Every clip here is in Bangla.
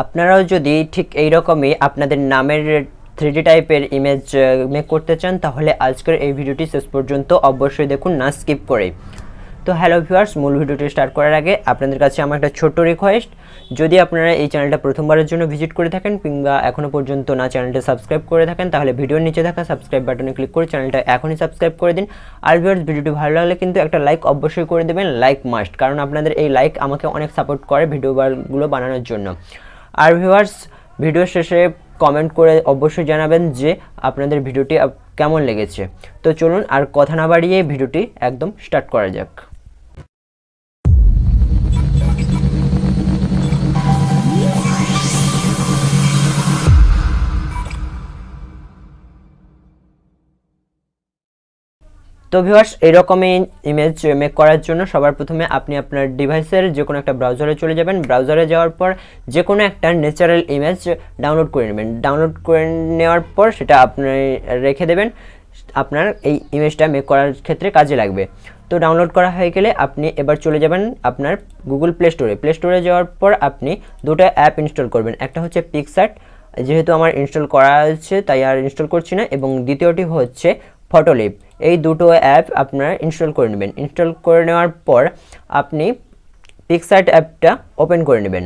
আপনারাও যদি ঠিক এই রকমই আপনাদের নামের 3D টাইপের ইমেজ মেক করতে চান তাহলে আজকের এই ভিডিওটি শেষ পর্যন্ত অবশ্যই দেখুন, না স্কিপ করে। তো হ্যালো ভিউয়ার্স, মূল ভিডিওটি স্টার্ট করার আগে আপনাদের কাছে আমার একটা ছোট্ট রিকোয়েস্ট, যদি আপনারা এই চ্যানেলটা প্রথমবারের জন্য ভিজিট করে থাকেন কিংবা এখনও পর্যন্ত না চ্যানেলটা সাবস্ক্রাইব করে থাকেন তাহলে ভিডিওর নিচে থাকা সাবস্ক্রাইব বাটনে ক্লিক করে চ্যানেলটা এখনই সাবস্ক্রাইব করে দিন। আর ভিউয়ার্স, ভিডিওটি ভালো লাগলে কিন্তু একটা লাইক অবশ্যই করে দেবেন, লাইক মাস্ট, কারণ আপনাদের এই লাইক আমাকে অনেক সাপোর্ট করে ভিডিওগুলো বানানোর জন্য। আর ভিউয়ার্স, ভিডিও শেষে কমেন্ট করে অবশ্যই জানাবেন যে আপনাদের ভিডিওটি কেমন লেগেছে। তো চলুন আর কথা না বাড়িয়ে ভিডিওটি একদম স্টার্ট করা যাক। তো ভিউয়ার্স, এরকমই ইমেজ মেক করার জন্য সবার প্রথমে আপনি আপনার ডিভাইসের যে কোনো একটা ব্রাউজারে চলে যাবেন। ব্রাউজারে যাওয়ার পর যে কোনো একটা ন্যাচারাল ইমেজ ডাউনলোড করে নেবেন। ডাউনলোড করে নেওয়ার পর সেটা আপনি রেখে দেবেন, আপনার এই ইমেজটা মেক করার ক্ষেত্রে কাজে লাগবে। তো ডাউনলোড করা হয়ে গেলে আপনি এবার চলে যাবেন আপনার গুগল প্লে স্টোরে। প্লে স্টোরে যাওয়ার পর আপনি দুটো অ্যাপ ইনস্টল করবেন। একটা হচ্ছে পিক্সআর্ট, যেহেতু আমার ইনস্টল করা আছে তাই আর ইনস্টল করছি না, এবং দ্বিতীয়টি হচ্ছে ফটোলিপ। এই দুটো অ্যাপ আপনারা ইনস্টল করে নেবেন। ইনস্টল করে নেওয়ার পর আপনি পিক্সআর্ট অ্যাপটা ওপেন করে নেবেন।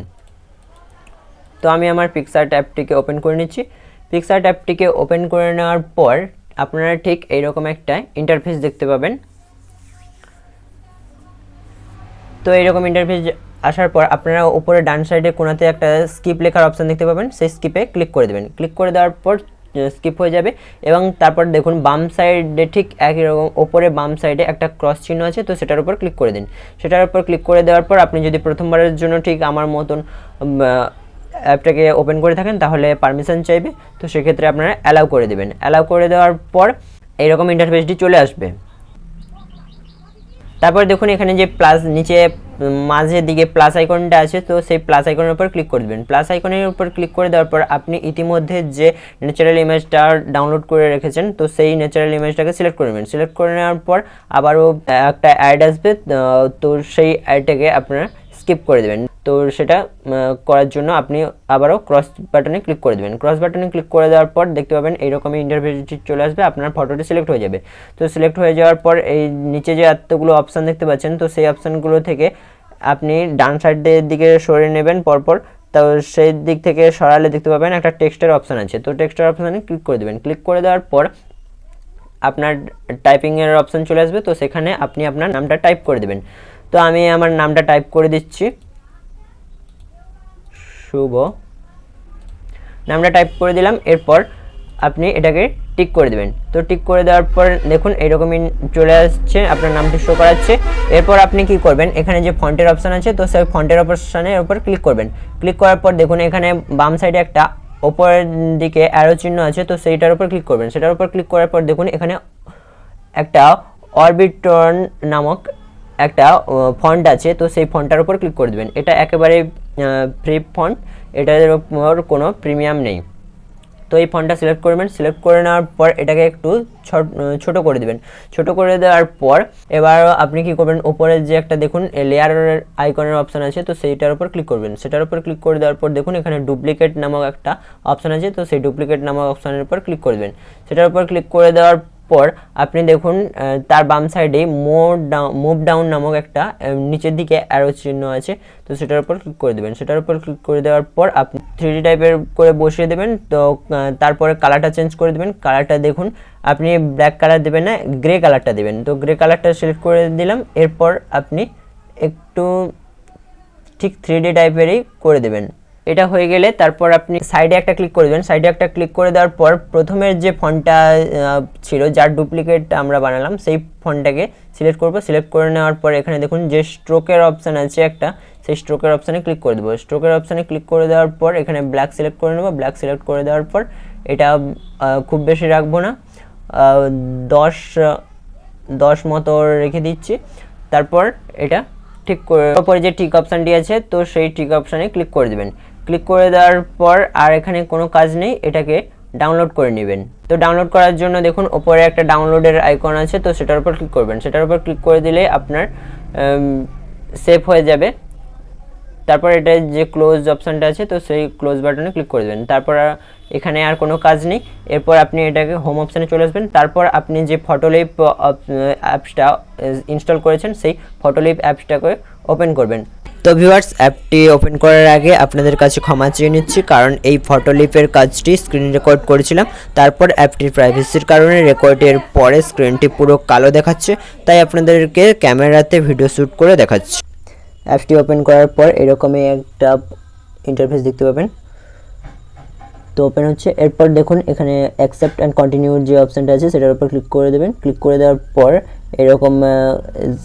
তো আমি আমার পিক্সআর্ট অ্যাপটিকে ওপেন করে নিচ্ছি। পিক্সআর্ট অ্যাপটিকে ওপেন করে নেওয়ার পর আপনারা ঠিক এইরকম একটা ইন্টারফেস দেখতে পাবেন। তো এইরকম ইন্টারফেস আসার পর আপনারা উপরে ডান সাইডে কোণাতে একটা স্কিপ লেখার অপশান দেখতে পাবেন, সেই স্কিপে ক্লিক করে দেবেন। ক্লিক করে দেওয়ার পর স্কিপ হয়ে যাবে, এবং তারপর দেখুন বাম সাইডে ঠিক একই রকম ওপরে বাম সাইডে একটা ক্রস চিহ্ন আছে, তো সেটার উপর ক্লিক করে দিন। সেটার উপর ক্লিক করে দেওয়ার পর আপনি যদি প্রথমবারের জন্য ঠিক আমার মতন অ্যাপটাকে ওপেন করে থাকেন তাহলে পারমিশন চাইবে, তো সেক্ষেত্রে আপনারা অ্যালাউ করে দেবেন। অ্যালাউ করে দেওয়ার পর এইরকম ইন্টারফেসটি চলে আসবে। তারপর দেখুন এখানে যে প্লাস নিচে মাঝের দিকে প্লাস আইকনটা আছে, তো সেই প্লাস আইকনের উপর ক্লিক করে দেবেন। প্লাস আইকনের উপর ক্লিক করে দেওয়ার পর আপনি ইতিমধ্যে যে ন্যাচারাল ইমেজটা ডাউনলোড করে রেখেছেন তো সেই ন্যাচারাল ইমেজটাকে সিলেক্ট করে নেবেন। সিলেক্ট করে নেওয়ার পর আবারও একটা অ্যাড আসবে, তো সেই অ্যাডটাকে আপনারা স্কিপ করে দেবেন। তো সেটা করার জন্য আপনি আবারও ক্রস বাটনে ক্লিক করে দেবেন। ক্রস বাটনে ক্লিক করে দেওয়ার পর দেখতে পাবেন এইরকমই ইন্টারফেসটি চলে আসবে, আপনার ফটোটি সিলেক্ট হয়ে যাবে। তো সিলেক্ট হয়ে যাওয়ার পর এই নিচে যে এতগুলো অপশান দেখতে পাচ্ছেন, তো সেই অপশানগুলো থেকে আপনি ডান সাইডের দিকে সরিয়ে নেবেন পরপর। তো সেই দিক থেকে সরালে দেখতে পাবেন একটা টেক্সটের অপশান আছে, তো টেক্সটের অপশানে ক্লিক করে দেবেন। ক্লিক করে দেওয়ার পর আপনার টাইপিংয়ের অপশান চলে আসবে, তো সেখানে আপনি আপনার নামটা টাইপ করে দেবেন। তো আমি আমার নামটা টাইপ করে দিচ্ছি, শুভ নামটা টাইপ করে দিলাম। এরপর আপনি এটাকে টিক করে দেবেন। তো টিক করে দেওয়ার পর দেখুন এইরকমই চলে আসছে, আপনার নামটি শো করাচ্ছে। এরপর আপনি কি করবেন, এখানে যে ফন্টের অপশান আছে তো সেই ফন্টের অপশানের উপর ক্লিক করবেন। ক্লিক করার পর দেখুন এখানে বাম সাইডে একটা ওপরের দিকে অ্যারো চিহ্ন আছে, তো সেইটার উপর ক্লিক করবেন। সেটার উপর ক্লিক করার পর দেখুন এখানে একটা অরবিটন নামক একটা ফন্ট আছে, তো সেই ফন্টটার উপর ক্লিক করে দেবেন। এটা একেবারে ফ্রি ফন্ট, এটার উপর কোনো প্রিমিয়াম নেই। তো এই ফন্টটা সিলেক্ট করবেন। সিলেক্ট করে নেওয়ার পর এটাকে একটু ছোট করে দেবেন। ছোট করে দেওয়ার পর এবার আপনি কি করবেন, উপরে যে একটা দেখুন লেয়ারের আইকনের অপশান আছে, তো সেইটার উপর ক্লিক করবেন। সেটার উপর ক্লিক করে দেওয়ার পর দেখুন এখানে ডুপ্লিকেট নামক একটা অপশান আছে, তো সেই ডুপ্লিকেট নামক অপশানের উপর ক্লিক করে দেবেন। সেটার উপর ক্লিক করে দেওয়ার পর আপনি দেখুন তার বাম সাইডে মুভ ডাউন নামক একটা নিচের দিকে অ্যারো চিহ্ন আছে, তো সেটার উপর ক্লিক করে দেবেন। সেটার উপর ক্লিক করে দেওয়ার পর আপনি 3D টাইপের করে বসিয়ে দেবেন। তো তারপরে কালারটা চেঞ্জ করে দেবেন। কালারটা দেখুন আপনি ব্ল্যাক কালার দেবেন না, গ্রে কালারটা দেবেন। তো গ্রে কালারটা সিলেক্ট করে দিলাম। এরপর আপনি একটু ঠিক 3D টাইপেরই করে দেবেন। এটা হয়ে গেলে তারপর আপনি সাইডে একটা ক্লিক করে দেবেন। সাইডে একটা ক্লিক করে দেওয়ার পর প্রথমের যে ফন্টটা ছিল যার ডুপ্লিকেট আমরা বানালাম সেই ফন্টটাকে সিলেক্ট করব। সিলেক্ট করে নেওয়ার পর এখানে দেখুন যে স্ট্রোকের অপশান আছে একটা, সেই স্ট্রোকের অপশানে ক্লিক করে দেবো। স্ট্রোকের অপশানে ক্লিক করে দেওয়ার পর এখানে ব্ল্যাক সিলেক্ট করে নেব। ব্ল্যাক সিলেক্ট করে দেওয়ার পর এটা খুব বেশি রাখবো না, 10 মতো রেখে দিচ্ছি। তারপর এটা ঠিক করে পরে যে টিক অপশানটি আছে তো সেই টিক অপশানে ক্লিক করে দেবেন। ক্লিক করে দেওয়ার পর আর এখানে কোনো কাজ নেই, এটাকে ডাউনলোড করে নেবেন। তো ডাউনলোড করার জন্য দেখুন ওপরে একটা ডাউনলোডের আইকন আছে, তো সেটার উপর ক্লিক করবেন। সেটার উপর ক্লিক করে দিলে আপনার সেভ হয়ে যাবে। তারপর এটা যে ক্লোজ অপশানটা আছে তো সেই ক্লোজ বাটনে ক্লিক করে দেবেন। তারপর এখানে আর কোনো কাজ নেই। এরপর আপনি এটাকে হোম অপশানে চলে আসবেন। তারপর আপনি যে ফটোলিপ অ্যাপসটা ইনস্টল করেছেন সেই ফটোলিপ অ্যাপসটাকে ওপেন করবেন। তো ভিউয়ার্স, অ্যাপটি ওপেন করার আগে আপনাদের কাছে ক্ষমা চেয়ে নিচ্ছি, কারণ এই ফটোলিপের কাজটি স্ক্রিন রেকর্ড করেছিলাম। তারপর অ্যাপটির প্রাইভেসির কারণে রেকর্ডের পরে স্ক্রিনটি পুরো কালো দেখাচ্ছে, তাই আপনাদেরকে ক্যামেরাতে ভিডিও শ্যুট করে দেখাচ্ছি। অ্যাপটি ওপেন করার পর এরকমই একটা ইন্টারফেস দেখতে পাবেন। তো ওপেন হচ্ছে। এরপর দেখুন এখানে অ্যাকসেপ্ট অ্যান্ড কন্টিনিউর যে অপশানটা আছে সেটার উপর ক্লিক করে দেবেন। ক্লিক করে দেওয়ার পর এরকম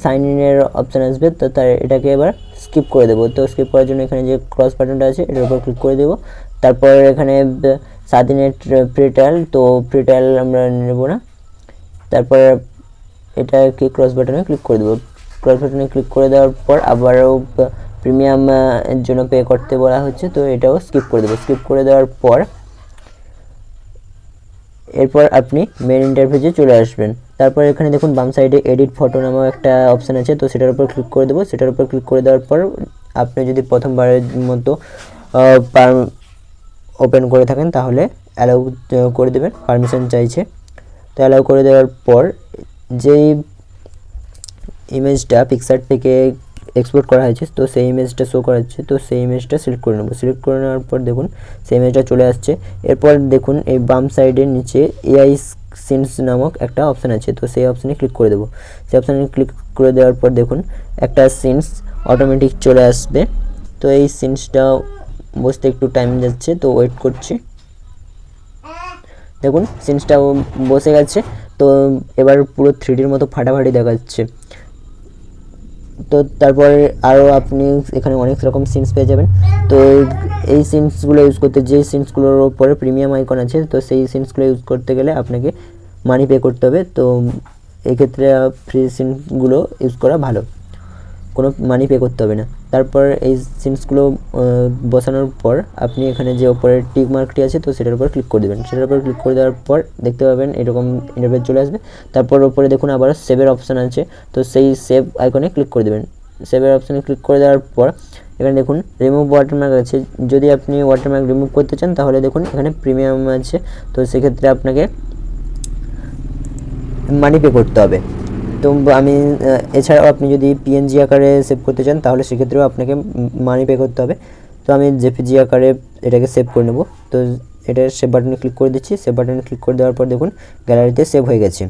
সাইন ইনের অপশান আসবে, তো তার এটাকে এবার স্কিপ করে দেবো। তো স্কিপ করার জন্য এখানে যে ক্রস বাটনটা আছে এটার উপর ক্লিক করে দেবো। তারপর এখানে 7 দিনের ফ্রি ট্রায়াল, তো ফ্রি ট্রায়াল আমরা নেব না। তারপর এটাকে ক্রস বাটনে ক্লিক করে দেবো। ক্রস বাটনে ক্লিক করে দেওয়ার পর আবারও প্রিমিয়াম এর জন্য পে করতে বলা হচ্ছে, তো এটাও স্কিপ করে দেবো। স্কিপ করে দেওয়ার পর এরপর আপনি মেন ইন্টারফেসে চলে আসবেন। তারপর এখানে দেখুন বাম সাইডে এডিট ফটো নামক একটা অপশান আছে, তো সেটার উপর ক্লিক করে দেবো। সেটার উপর ক্লিক করে দেওয়ার পর আপনি যদি প্রথমবারের মতো ওপেন করে থাকেন তাহলে অ্যালাউ করে দেবেন, পারমিশন চাইছে। তো অ্যালাউ করে দেওয়ার পর যেই ইমেজটা পিকচার থেকে এক্সপোর্ট করা হয়েছে তো সেই ইমেজটা শো করাচ্ছে, তো সেই ইমেজটা সিলেক্ট করে নেব। সিলেক্ট করে নেওয়ার পর দেখুন সেই ইমেজটা চলে আসছে। এরপর দেখুন এই বাম সাইডের নিচে এআই সিনস নামক একটা অপশান আছে, তো সেই অপশানে ক্লিক করে দেবো। সেই অপশানে ক্লিক করে দেওয়ার পর দেখুন একটা সিনস অটোমেটিক চলে আসবে। তো এই সিনসটা বসতে একটু টাইম যাচ্ছে, তো ওয়েট করছি। দেখুন সিনসটাও বসে গেছে। তো এবার পুরো 3Dর মতো ফাটাফাটি দেখাচ্ছে। তো তারপরে আরও আপনি এখানে অনেক রকম সিনস পেয়ে যাবেন। তো এই সিনসগুলো ইউজ করতে, যে সিনসগুলোর ওপরে প্রিমিয়াম আইকন আছে, তো সেই সিনসগুলো ইউজ করতে গেলে আপনাকে মানি পে করতে হবে। তো এক্ষেত্রে ফ্রি সিনসগুলো ইউজ করা ভালো, কোনো মানি পে করতে হবে না। তারপর এই সিনসগুলো বসানোর পর আপনি এখানে যে ওপরে টিক মার্কটি আছে তো সেটার উপর ক্লিক করে দেবেন। সেটার উপর ক্লিক করে দেওয়ার পর দেখতে পাবেন এরকম ইন্টারফেস চলে আসবে। তারপর ওপরে দেখুন আবার সেভের অপশান আছে, তো সেই সেভ আইকনে ক্লিক করে দেবেন। সেভের অপশানে ক্লিক করে দেওয়ার পর এখানে দেখুন রিমুভ ওয়াটারমার্ক আছে। যদি আপনি ওয়াটারমার্ক রিমুভ করতে চান তাহলে দেখুন এখানে প্রিমিয়াম আছে, তো সেক্ষেত্রে আপনাকে মানি পে করতে হবে। তো আমি এছাড়াও আপনি যদি পিএনজি আকারে সেভ করতে চান তাহলে সেক্ষেত্রেও আপনাকে মানি পে করতে হবে। তো আমি জেপিজি আকারে এটাকে সেভ করে নেব। তো এটা সেভ বাটনে ক্লিক করে দিচ্ছি। সেভ বাটনে ক্লিক করে দেওয়ার পর দেখুন গ্যালারিতে সেভ হয়ে গেছে।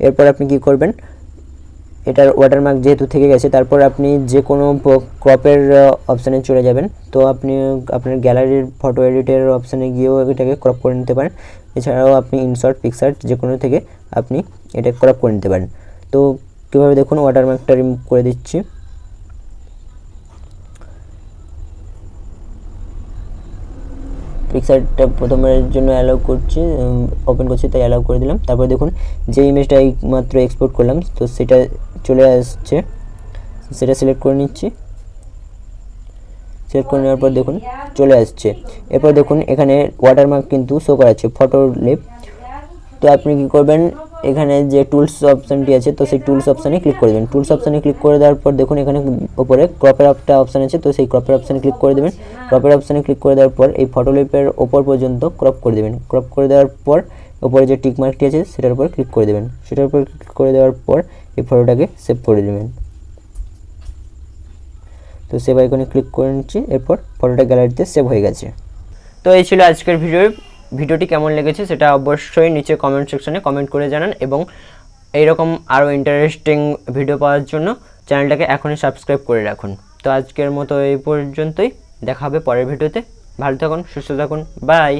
এরপর আপনি কি করবেন, এটার ওয়াটারমার্ক যেহেতু থেকে গেছে, তারপর আপনি যে কোনো ক্রপের অপশানে চলে যাবেন। তো আপনি আপনার গ্যালারির ফটো এডিটের অপশানে গিয়েও এটাকে ক্রপ করে নিতে পারেন। এছাড়াও আপনি ইনশর্ট, পিকসার্ট যে কোনো থেকে আপনি এটা ক্রপ করে নিতে পারেন। তো কীভাবে দেখুন ওয়াটারমার্কটা রিমুভ করে দিচ্ছি। পিকচারটা প্রথমবারের জন্য অ্যালাউ করছি, ওপেন করছি তাই অ্যালাউ করে দিলাম। তারপর দেখুন যে ইমেজটা মাত্র এক্সপোর্ট করলাম তো সেটা চলে আসছে, সেটা সিলেক্ট করে নিচ্ছি। সিলেক্ট করে নেওয়ার পর দেখুন চলে আসছে। এরপর দেখুন এখানে ওয়াটারমার্ক কিন্তু শো করাচ্ছে ফটোলিপ। তো আপনি কি করবেন, এখানে যে টুলস অপশানটি আছে তো সেই টুলস অপশানে ক্লিক করে দেবেন। টুলস অপশানে ক্লিক করে দেওয়ার পর দেখুন এখানে ওপরে ক্রপের একটা অপশান আছে, তো সেই ক্রপের অপশানে ক্লিক করে দেবেন। ক্রপের অপশানে ক্লিক করে দেওয়ার পর এই ফটোলিপের ওপর পর্যন্ত ক্রপ করে দেবেন। ক্রপ করে দেওয়ার পর ওপরে যে টিক মার্কটি আছে সেটার উপর ক্লিক করে দেবেন। সেটার উপর ক্লিক করে দেওয়ার পর এই ফটোটাকে সেভ করে দেবেন। তো সেভ আইকনে ক্লিক করে নিচ্ছি। এরপর ফটোটা গ্যালারিতে সেভ হয়ে গেছে। তো এই ছিল আজকের ভিডিওটি কেমন লেগেছে সেটা অবশ্যই নিচে কমেন্ট সেকশনে কমেন্ট করে জানান, এবং এইরকম আরও ইন্টারেস্টিং ভিডিও পাওয়ার জন্য চ্যানেলটাকে এখনই সাবস্ক্রাইব করে রাখুন। তো আজকের মতো এই পর্যন্তই, দেখা হবে পরের ভিডিওতে। ভালো থাকুন, সুস্থ থাকুন, বাই।